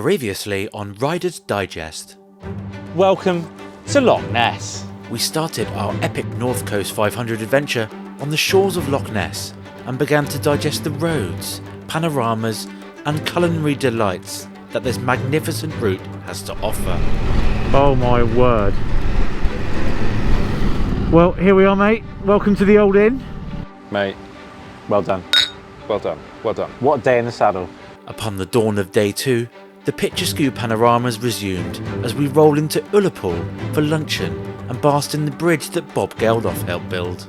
Previously on Riders Digest. Welcome to Loch Ness. We started our epic North Coast 500 adventure on the shores of Loch Ness and began to digest the roads, panoramas and culinary delights that this magnificent route has to offer. Oh my word. Well, here we are, mate. Welcome to the old inn. Mate, well done. Well done. Well done. What a day in the saddle. Upon the dawn of day 2, the picturesque panoramas resumed as we roll into Ullapool for luncheon and basked in the bridge that Bob Geldof helped build.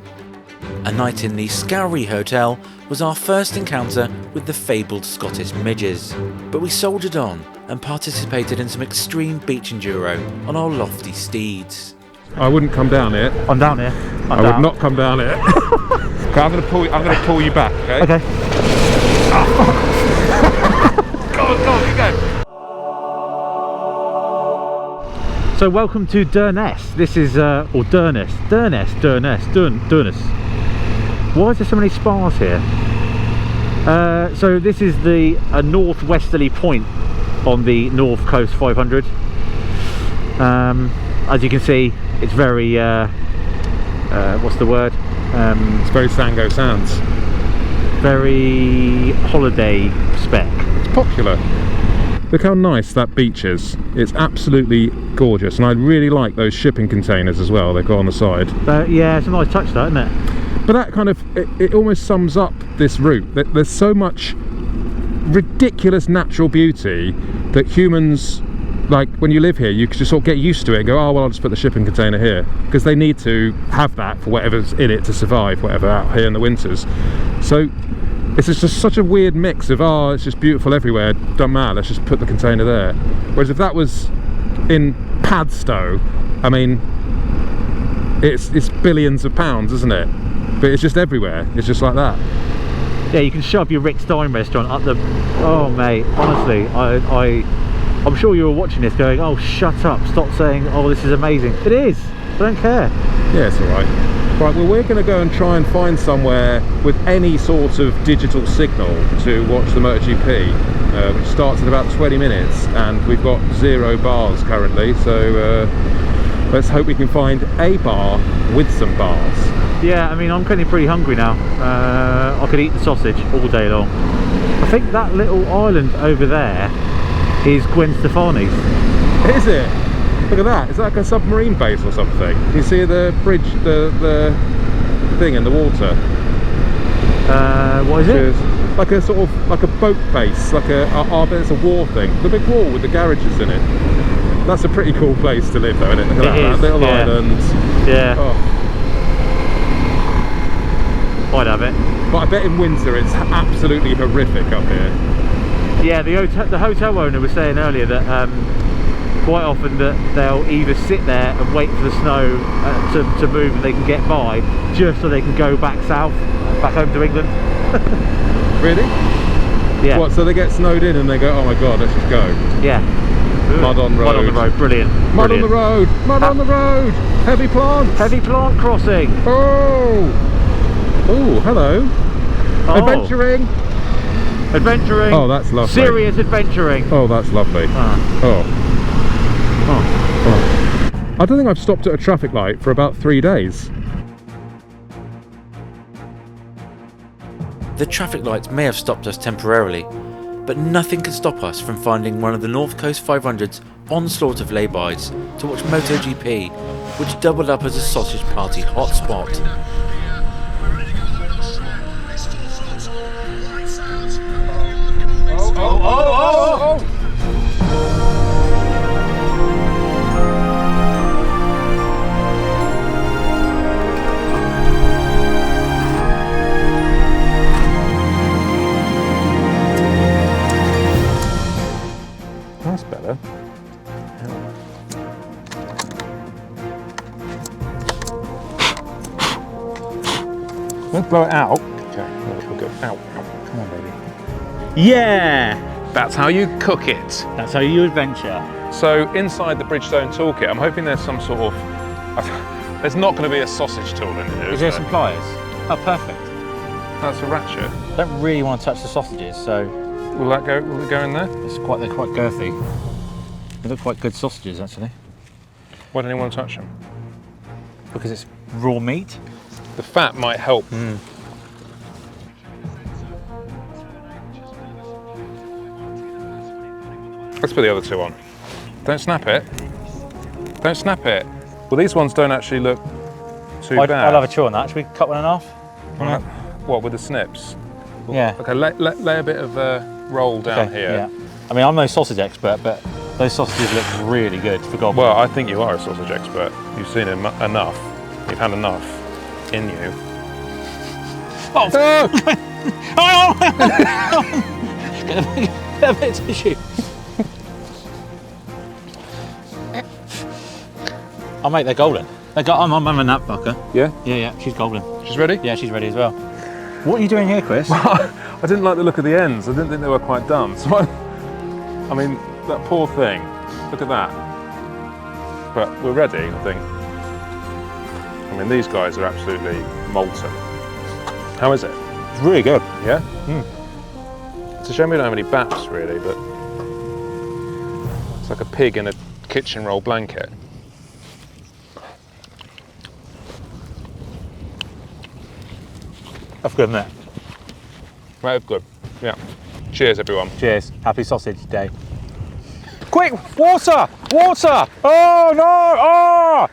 A night in the Scowrie Hotel was our first encounter with the fabled Scottish midges, but we soldiered on and participated in some extreme beach enduro on our lofty steeds. I wouldn't come down here. I'm down here. I would not come down here. Okay, I'm gonna pull you back, okay? Okay. Go on, you go. So welcome to Durness. This is, or Durness. Why is there so many spars here? So this is the northwesterly point on the North Coast 500. As you can see, it's very, what's the word? It's very Sango Sands. Very holiday spec. It's popular. Look how nice that beach is. It's absolutely gorgeous, and I really like those shipping containers as well they've got on the side. Yeah, it's a nice touch, that, isn't it? But that kind of, it almost sums up this route. There's so much ridiculous natural beauty that humans, like when you live here, you can just sort of get used to it and go, oh well, I'll just put the shipping container here, because they need to have that for whatever's in it to survive, whatever out here in the winters. So it's just such a weird mix of, oh, it's just beautiful everywhere, don't matter, let's just put the container there. Whereas if that was in Padstow, I mean, it's billions of pounds, isn't it? But it's just everywhere, it's just like that. Yeah, you can shove your Rick Stein restaurant up the... Oh mate, honestly, I'm sure you were watching this going, oh shut up, stop saying, oh this is amazing. It is, I don't care. Yeah, it's alright. Right, well we're going to go and try and find somewhere with any sort of digital signal to watch the MotoGP, which starts in about 20 minutes, and we've got 0 bars currently, so let's hope we can find a bar with some bars. Yeah, I mean, I'm getting pretty hungry now. I could eat the sausage all day long. I think that little island over there is Gwen Stefani's. Is it? Look at that, is that like a submarine base or something? Can you see the bridge, the thing in the water? What is it? Like a sort of, like a boat base, like I bet it's a war thing. The big wall with the garages in it. That's a pretty cool place to live though, isn't it? Look at that little island. Yeah. Oh. I'd have it. But I bet in winter it's absolutely horrific up here. Yeah, the hotel owner was saying earlier that quite often that they'll either sit there and wait for the snow to move and they can get by, just so they can go back south, back home to England. Really? Yeah. What, so they get snowed in and they go, oh my god, let's just go. Yeah. Mud on road. Mud on the road, brilliant. Mud on the road, mud on the road, heavy plants. Heavy plant crossing. Oh, hello. Oh. Adventuring. Oh, that's lovely. Serious adventuring. Oh, that's lovely. Oh. I don't think I've stopped at a traffic light for about 3 days. The traffic lights may have stopped us temporarily, but nothing can stop us from finding one of the North Coast 500's onslaught of laybys to watch MotoGP, which doubled up as a sausage party hotspot. Oh. That's better. Let's blow it out. Okay, we'll go out. Come on, baby. Yeah! That's how you cook it. That's how you adventure. So inside the Bridgestone toolkit, I'm hoping there's some sort of... There's not going to be a sausage tool in here. Is there some pliers? Oh, perfect. That's a ratchet. I don't really want to touch the sausages, so Will that go? Will it go in there? They're quite girthy. They look quite good sausages, actually. Why don't you want to touch them? Because it's raw meat. The fat might help. Let's put the other two on. Don't snap it. Don't snap it. Well, these ones don't actually look too bad. I'll have a chew on that. Should we cut one in half? What, with the snips? Yeah. Okay, lay a bit of roll down here. Yeah. I mean, I'm no sausage expert, but those sausages look really good for gobbling. Well, I think you are a sausage expert. You've seen enough. You've had enough in you. Oh! Get a bit of tissue. Oh mate, they're golden. I'm having that fucker. Yeah? Yeah, she's golden. She's ready? Yeah, she's ready as well. What are you doing here, Chris? I didn't like the look of the ends. I didn't think they were quite done. So I mean, that poor thing. Look at that. But we're ready, I think. I mean, these guys are absolutely molten. How is it? It's really good. Yeah? It's a shame we don't have any baps, really, but it's like a pig in a kitchen roll blanket. That's good, isn't it? Right, good. Yeah. Cheers, everyone. Cheers. Happy sausage day. Quick! Water! Water! Oh no! Oh!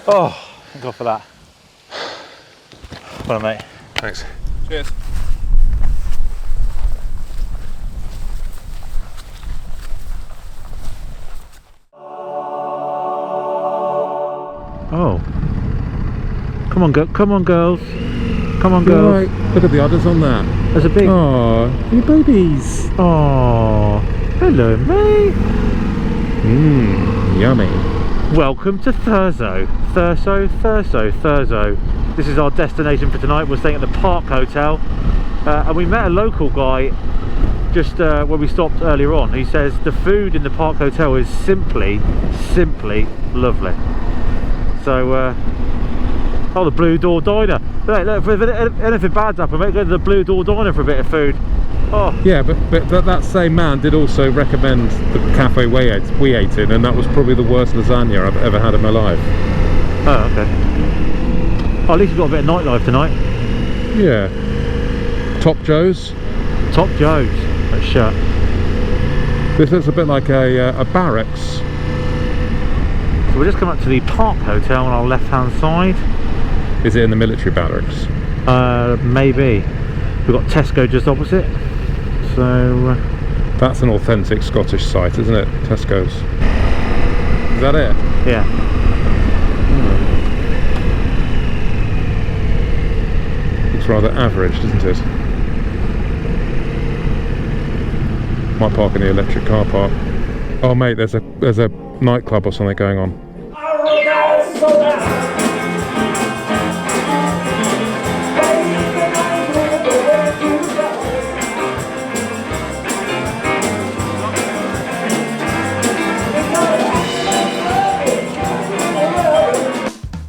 Oh, thank God for that. Well, mate. Thanks. Cheers. Oh. Come on, come on, girls. Come on, girls. Right, look at the others on that. There's a big. Oh, you babies. Oh, hello, mate. Yummy. Welcome to Thurso. Thurso. This is our destination for tonight. We're staying at the Park Hotel, and we met a local guy just when we stopped earlier on. He says the food in the Park Hotel is simply lovely. So, oh, the Blue Door Diner. Look, if anything bad's happened, mate, go to the Blue Door Diner for a bit of food. Oh. Yeah, but that same man did also recommend the cafe we ate in, and that was probably the worst lasagna I've ever had in my life. Oh, okay. Oh, at least we've got a bit of nightlife tonight. Yeah. Top Joe's. Top Joe's. That's shut. This looks a bit like a barracks. So we'll just come up to the Park Hotel on our left-hand side. Is it in the military barracks? Maybe. We've got Tesco just opposite. So that's an authentic Scottish site, isn't it? Tesco's. Is that it? Yeah. Looks rather average, doesn't it? Might park in the electric car park. Oh mate, there's a nightclub or something going on.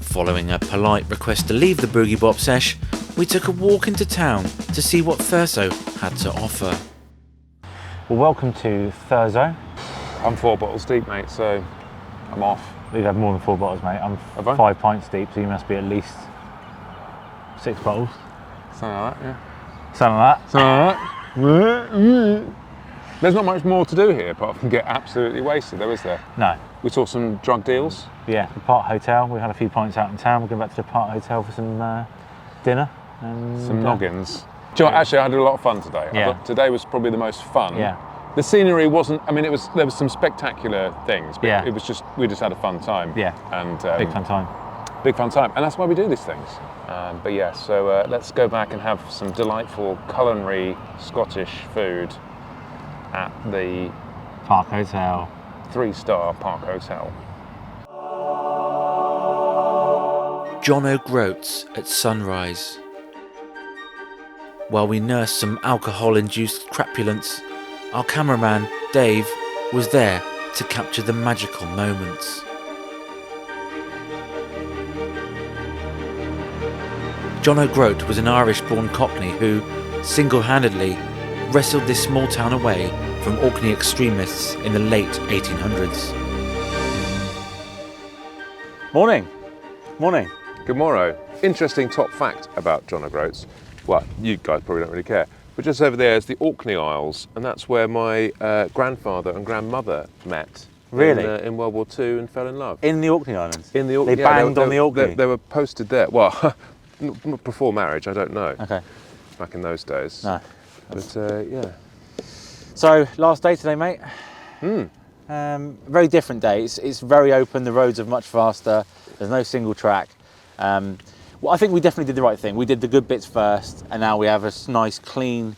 Following a polite request to leave the Boogie Bop sesh, we took a walk into town to see what Thurso had to offer. Well, welcome to Thurso. I'm 4 bottles deep, mate, so I'm off. We've had more than 4 bottles, mate. I'm 5 pints deep, so you must be at least 6 bottles. Something like that, yeah. Something like that. Something like that. There's not much more to do here apart from get absolutely wasted, though, is there? No. We saw some drug deals. Yeah, the Park Hotel. We had a few pints out in town. We're going back to the Park Hotel for some dinner. And some noggins. Do you know what, actually, I had a lot of fun today. Yeah. I thought today was probably the most fun. Yeah. The scenery wasn't, I mean, there was some spectacular things, but Yeah. it was just, we just had a fun time. Yeah. And big fun time. Big fun time. And that's why we do these things. But yeah, so let's go back and have some delightful culinary Scottish food at the Park Hotel. 3-star Park Hotel. John O'Groats at sunrise. While we nursed some alcohol-induced crapulence, our cameraman, Dave, was there to capture the magical moments. John O'Groat was an Irish-born Cockney who, single-handedly, wrestled this small town away from Orkney extremists in the late 1800s. Morning. Morning. Good morrow. Interesting top fact about John O'Groats. Well, you guys probably don't really care. But just over there is the Orkney Isles, and that's where my grandfather and grandmother met. Really? In World War II and fell in love. In the Orkney Islands? In the Orkney. They banged on the Orkney? They were posted there. Well, not before marriage, I don't know. Okay. Back in those days. No. But yeah. So, last day today, mate. Very different day. It's very open, the roads are much faster, there's no single track. Well, I think we definitely did the right thing. We did the good bits first, and now we have a nice, clean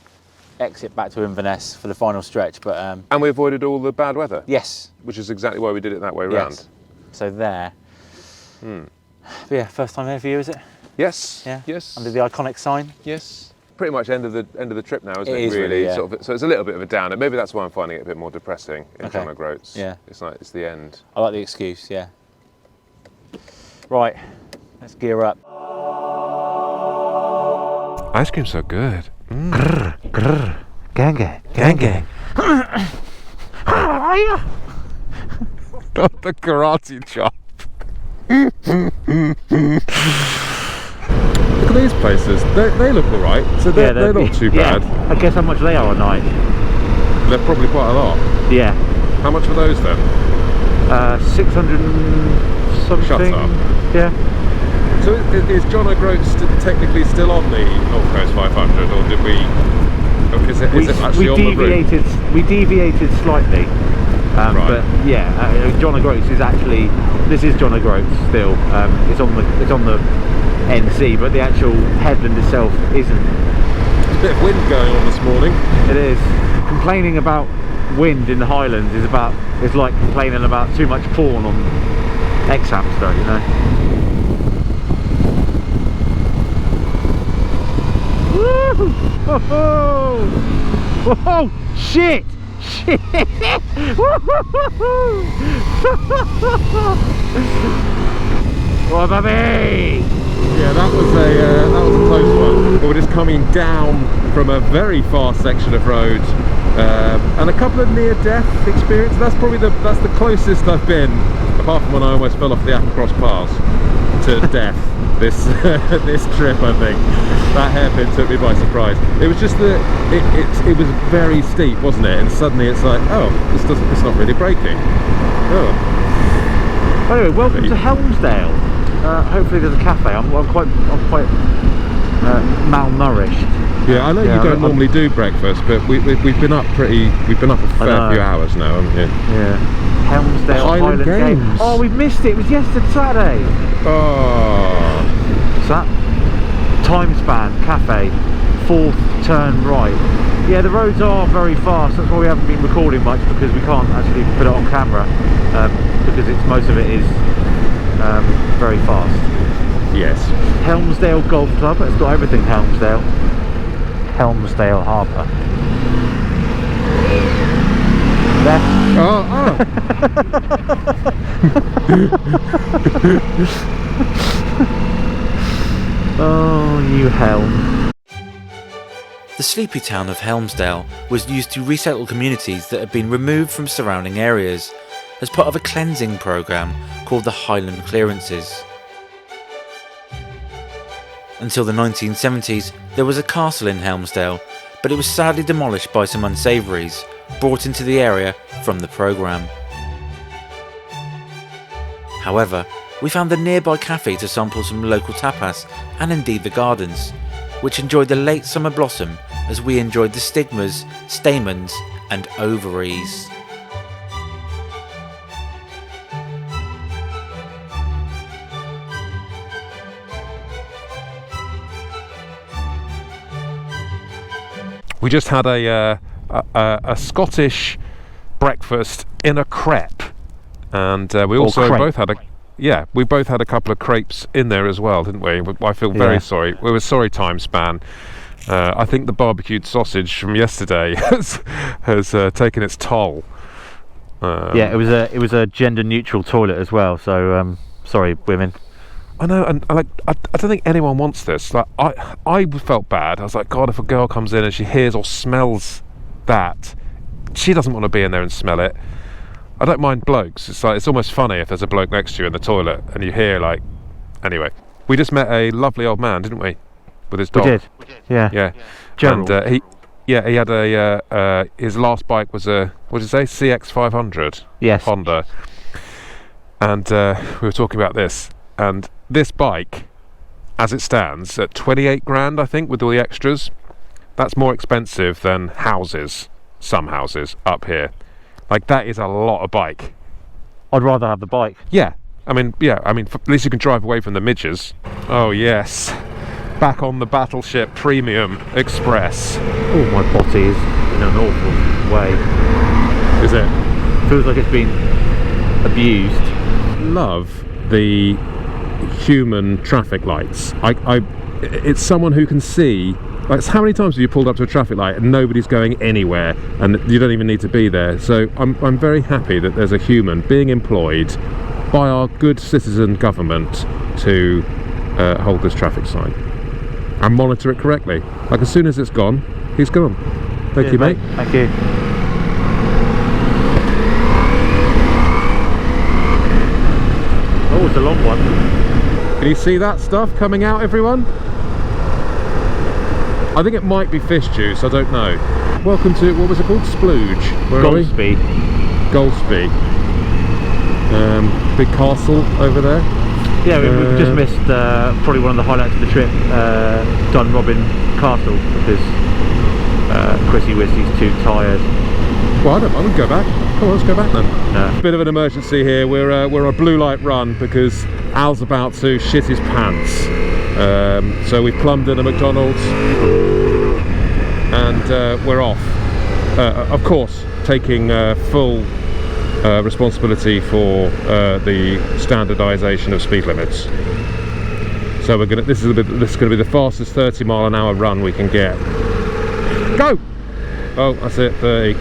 exit back to Inverness for the final stretch. But and we avoided all the bad weather. yes, Which is exactly why we did it that way yes. round. So there. But yeah, first time here for you, is it? Yes. Yeah. Yes. Under the iconic sign. Yes. Pretty much end of the trip now, isn't It it? is really, yeah. Sort of, so it's a little bit of a downer. Maybe that's why I'm finding it a bit more depressing in Okay. John O'Groats. Yeah. It's like it's the end. I like the excuse. Yeah. Right. Let's gear up. Ice cream's so good. Gang. Not the karate chop. Look at these places. They look all right. So they're not too bad. Yeah. I guess how much they are a night. They're probably quite a lot. Yeah. How much were those then? 600 and something. Shut up. Yeah. So is John O'Groat technically still on the North Coast 500, or did we? Is it actually on the route? We deviated slightly, Right. but yeah, John O'Groats is actually. This is John O'Groats still. It's on the NC, but the actual headland itself isn't. There's a bit of wind going on this morning. It is. Complaining about wind in the Highlands is like complaining about too much porn on X-Hamster, you know. Woo! Whoa! Whoa! Shit! Shit! What, baby? Yeah, that was a close one. But we're just coming down from a very fast section of road, and a couple of near-death experiences. That's the closest I've been, apart from when I almost fell off the Applecross Pass, to death. This trip, I think. That hairpin took me by surprise. It was just it was very steep, wasn't it? And suddenly it's like, oh, it's not really braking. Oh. Anyway, welcome to Helmsdale. Hopefully there's a cafe. I'm quite malnourished. Yeah, I know you don't normally do breakfast, but we've been up a fair few hours now, haven't we? Yeah. Helmsdale Highland Games. Oh, we've missed it. It was yesterday, Saturday. Oh. So that time span cafe, fourth turn right. Yeah, the roads are very fast. That's why we haven't been recording much, because we can't actually put it on camera, because most of it is very fast. Yes. Helmsdale Golf Club. It's got everything Helmsdale. Helmsdale Harbour. There. Oh. Oh, you helm. The sleepy town of Helmsdale was used to resettle communities that had been removed from surrounding areas as part of a cleansing programme called the Highland Clearances. Until the 1970s, there was a castle in Helmsdale, but it was sadly demolished by some unsavouries brought into the area from the programme. However, we found the nearby cafe to sample some local tapas and indeed the gardens, which enjoyed the late summer blossom as we enjoyed the stigmas, stamens and ovaries. We just had a Scottish breakfast in a crepe, and we also both had a couple of crepes in there as well, didn't we? I feel very sorry. We were sorry time span. I think the barbecued sausage from yesterday has taken its toll. Yeah, it was a gender neutral toilet as well. So sorry, women. I know, and like I don't think anyone wants this. Like I felt bad. I was like, God, if a girl comes in and she hears or smells that, she doesn't want to be in there and smell it. I don't mind blokes. It's like, it's almost funny if there's a bloke next to you in the toilet and you hear like. Anyway, we just met a lovely old man, didn't we? With his dog. We did. Yeah. Yeah. Gerald. And he had a his last bike was a, what did you say, CX500 Yes. Honda. And we were talking about this, and this bike, as it stands, at 28 grand, I think, with all the extras, that's more expensive than some houses up here. Like, that is a lot of bike. I'd rather have the bike. Yeah, I mean, at least you can drive away from the midges. Oh yes, back on the Battleship Premium Express. Oh, my body is in an awful way. Is it? Feels like it's been abused. Love the human traffic lights. It's someone who can see. Like, how many times have you pulled up to a traffic light and nobody's going anywhere, and you don't even need to be there? So I'm very happy that there's a human being employed by our good citizen government to hold this traffic sign and monitor it correctly. Like, as soon as it's gone, he's gone. Thank you, mate. Thank you. Oh, it's a long one. Can you see that stuff coming out, everyone? I think it might be fish juice, I don't know. Welcome to, what was it called? Splooge. Where are we? Goldsby. Goldsby. Big castle over there. Yeah, we've just missed probably one of the highlights of the trip, Dun Robin Castle, because Chrissy Wissy's too tired. Well, I wouldn't go back. Come on, let's go back then. No. Bit of an emergency here. We're on a blue light run because Al's about to shit his pants. So we've plumbed in a McDonald's and we're off. Of course, taking full responsibility for the standardisation of speed limits. So we're gonna. This is going to be the fastest 30-mile-an-hour run we can get. Go! Oh, that's it. 30.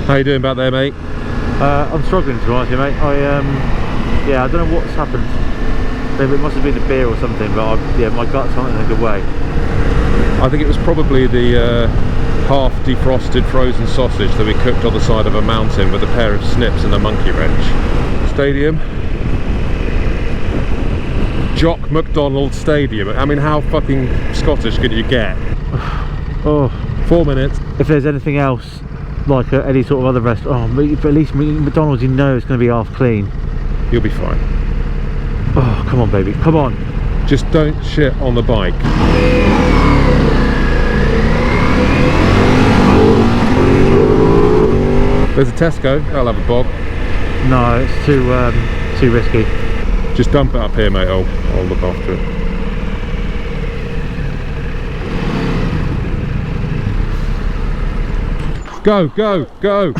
How you doing back there, mate? I'm struggling, to be honest with you, mate. Yeah, I don't know what's happened. Maybe it must have been the beer or something, but yeah, my gut's not in a good way. I think it was probably the half defrosted frozen sausage that we cooked on the side of a mountain with a pair of snips and a monkey wrench. Stadium. Jock McDonald Stadium. I mean, how fucking Scottish could you get? Oh, 4 minutes. if there's anything else, like any sort of other restaurant, but at least McDonald's, you know it's going to be half clean. You'll be fine. Oh, come on, baby, come on. Just don't shit on the bike. There's a Tesco. I'll have a bog. No, it's too risky. Just dump it up here, mate. I'll look after it. Go, go, go!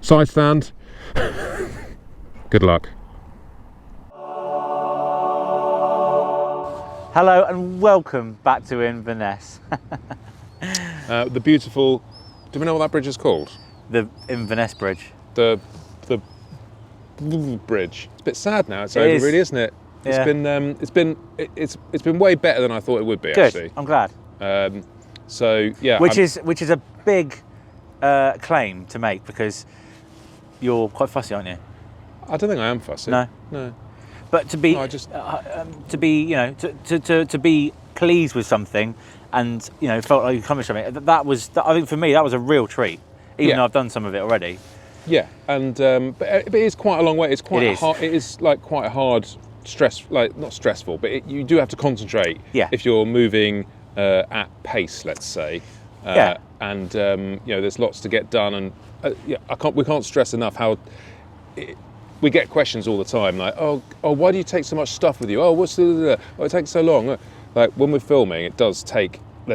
Side stand. Good luck. Hello and welcome back to Inverness. The beautiful. Do we know what that bridge is called? The Inverness Bridge. The bridge. It's a bit sad now. It's It over, is. really, isn't it? Yeah. It's been way better than I thought it would be. Good. Actually. I'm glad. So yeah. Which is a big claim to make, because you're quite fussy, aren't you? I don't think I am fussy. No. No. But to be No, I just- to be, you know, to be pleased with something, and you know, felt like you accomplished something. I think for me that was a real treat, even Yeah. though I've done some of it already. Yeah, and but it is quite a long way. It's quite It is. hard. It is like quite a hard stress, like not stressful, but you do have to concentrate. Yeah. If you're moving at pace, let's say. Yeah. And you know, there's lots to get done, and yeah, we can't stress enough how. We get questions all the time, like, oh, why do you take so much stuff with you? Oh, oh, it takes so long. Like when we're filming, there's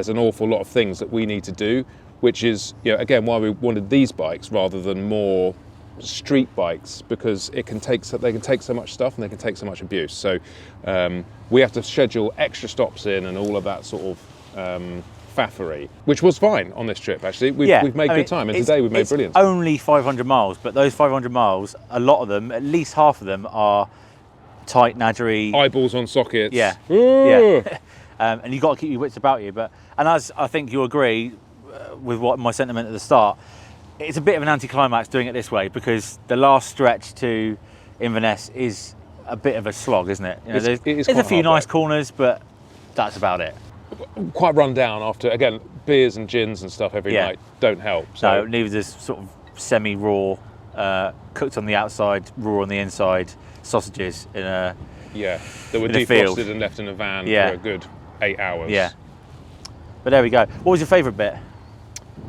an awful lot of things that we need to do, which is, you know, again, why we wanted these bikes rather than more street bikes, because they can take so much stuff and they can take so much abuse. So we have to schedule extra stops in and all of that sort of faffery, which was fine on this trip. Actually, we've made good time, and today we've made brilliant. Only 500 miles, but those 500 miles, a lot of them, at least half of them, are tight, nadgery. Eyeballs on sockets. Yeah, Ooh. yeah. And you've got to keep your wits about you. And as I think you'll agree with what my sentiment at the start, it's a bit of an anticlimax doing it this way, because the last stretch to Inverness is a bit of a slog, isn't it? You know, there's a few nice corners, but that's about it. Quite run down after, again, beers and gins and stuff every night don't help. So. No, neither does sort of semi-raw, cooked on the outside, raw on the inside, sausages in a that were in a field. defrosted and left in a van for a good 8 hours. Yeah. But there we go. What was your favourite bit?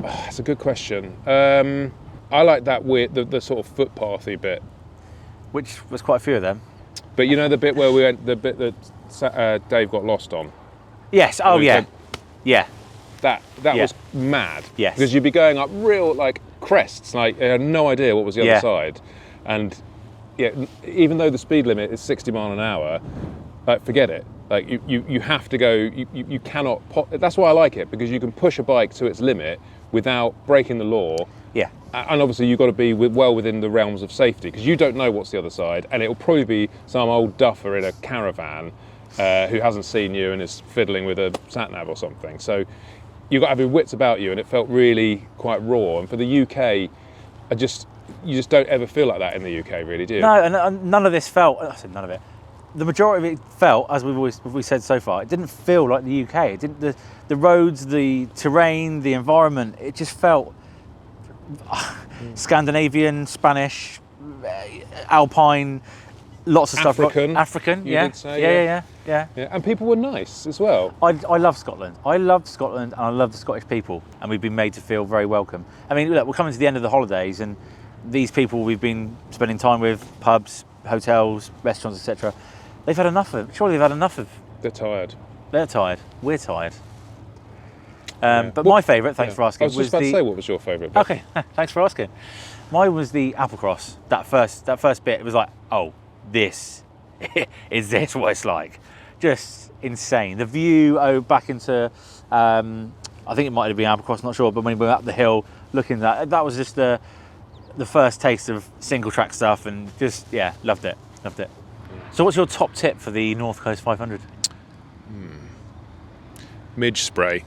That's a good question. I like that weird, the sort of footpathy bit. Which was quite a few of them. But you know the bit where we went, the bit that Dave got lost on? Yes, oh yeah. Yeah. That was mad. Yes. Because you'd be going up real, like, crests, like, I had no idea what was the other side. And, even though the speed limit is 60 mile an hour, like, forget it. Like, you have to go, you cannot, that's why I like it, because you can push a bike to its limit without breaking the law. Yeah. And obviously you've got to be well within the realms of safety, because you don't know what's the other side, and it'll probably be some old duffer in a caravan who hasn't seen you and is fiddling with a sat-nav or something. So you've got to have your wits about you, and it felt really quite raw. And for the UK, you just don't ever feel like that in the UK, really, do you? No, and none of this felt, I said none of it, the majority of it felt, as we've said so far, it didn't feel like the UK. It didn't, the roads, the terrain, the environment, it just felt Scandinavian, Spanish, Alpine, lots of stuff. African, you did say, yeah. And people were nice as well. I love Scotland. I love Scotland, and I love the Scottish people, and we've been made to feel very welcome. I mean, look, we're coming to the end of the holidays, and these people we've been spending time with, pubs, hotels, restaurants, etc., they've had enough of. Surely they've had enough of. They're tired. They're tired. We're tired. But my favourite, thanks for asking, I was just about to say, what was your favourite bit? Okay, thanks for asking. Mine was the Applecross. That first bit, it was like, oh, this is this what it's like? Just insane. The view back into, I think it might have been Applecross, not sure, but when we went up the hill, looking at that was just the first taste of single track stuff, and just loved it. So what's your top tip for the North Coast 500? Midge spray.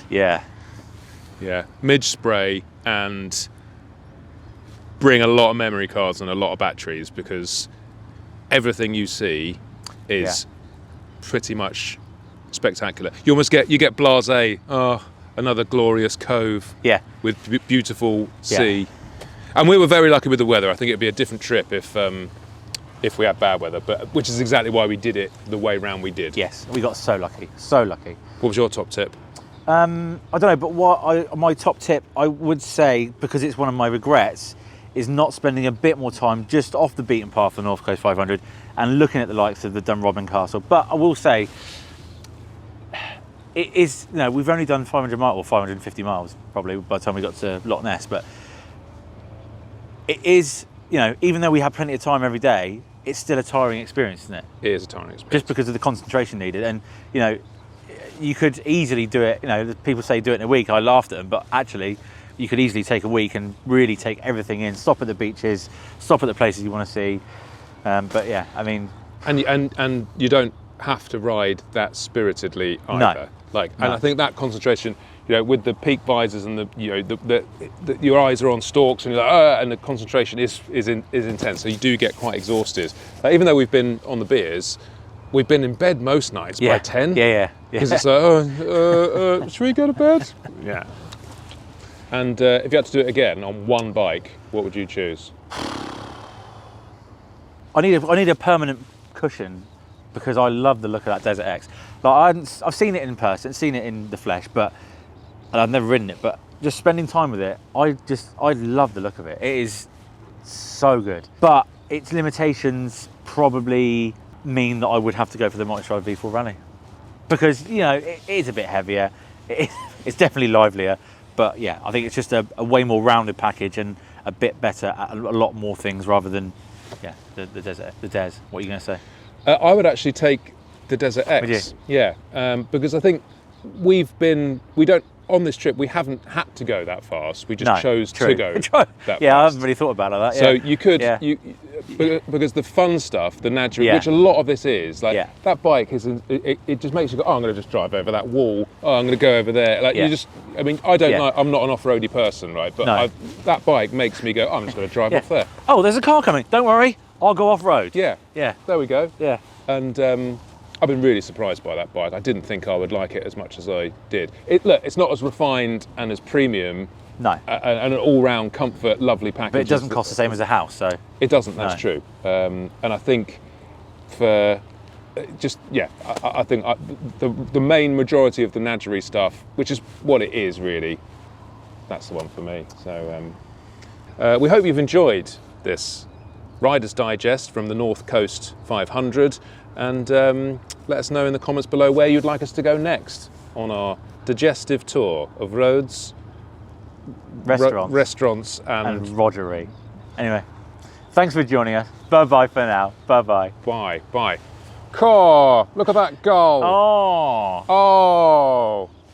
Yeah, midge spray, and bring a lot of memory cards and a lot of batteries, because everything you see is pretty much spectacular. You get blasé, another glorious cove with beautiful sea. And we were very lucky with the weather. I think it'd be a different trip if we had bad weather, but which is exactly why we did it the way round we did. Yes, we got so lucky. What was your top tip? I don't know, but my top tip, I would say, because it's one of my regrets, is not spending a bit more time just off the beaten path of the North Coast 500 and looking at the likes of the Dunrobin Castle. But I will say, it is, we've only done 500 miles, or 550 miles probably by the time we got to Loch Ness, but it is, even though we have plenty of time every day, it's still a tiring experience, isn't it? It is a tiring experience. Just because of the concentration needed. And, you could easily do it, people say do it in a week, I laughed at them, but actually you could easily take a week and really take everything in, stop at the beaches, stop at the places you want to see. But yeah, I mean... And you don't have to ride that spiritedly either. No. And I think that concentration, with the peak visors and your eyes are on stalks, and you're like, and the concentration is intense, so you do get quite exhausted. Even though we've been on the beers, we've been in bed most nights by 10. Yeah. Because it's like, should we go to bed? Yeah. And if you had to do it again on one bike, what would you choose? I need a permanent cushion, because I love the look of that Desert X. I've seen it in person, seen it in the flesh, and I've never ridden it. But just spending time with it, I love the look of it. It is so good. But its limitations probably mean that I would have to go for the Multistride V4 Rally, because it is a bit heavier. It's definitely livelier. But yeah, I think it's just a way more rounded package and a bit better at a lot more things rather than the Des. What are you going to say? I would actually take the Desert X. Would you? Yeah, because I think we don't on this trip we haven't had to go that fast. We just No, chose true. to go that Yeah, I fast. haven't really thought about that. So Yeah. you could, Yeah. because the fun stuff, the Nadgery, Yeah. which a lot of this is, like Yeah. that bike is, it just makes you go, oh, I'm going to just drive over that wall. Oh, I'm going to go over there. Like Yeah. you just, I mean, I don't Yeah. like, I'm not an off-roady person, right? But No. that bike makes me go, oh, I'm just going to drive Yeah. off there. Oh, there's a car coming. Don't worry, I'll go off road. Yeah. Yeah. There we go. Yeah. And I've been really surprised by that bike. I didn't think I would like it as much as I did. Look, it's not as refined and as premium No. and an all-round comfort, lovely package. But it doesn't cost the same as a house, so. It doesn't, that's No. true. And I think for I think the main majority of the Nadgery stuff, which is what it is really, that's the one for me. So we hope you've enjoyed this Rider's Digest from the North Coast 500, and let us know in the comments below where you'd like us to go next on our digestive tour of roads, restaurants And Rogery. Anyway, thanks for joining us. Bye-bye for now. Bye-bye. Bye. Car, look at that goal. Oh. Oh.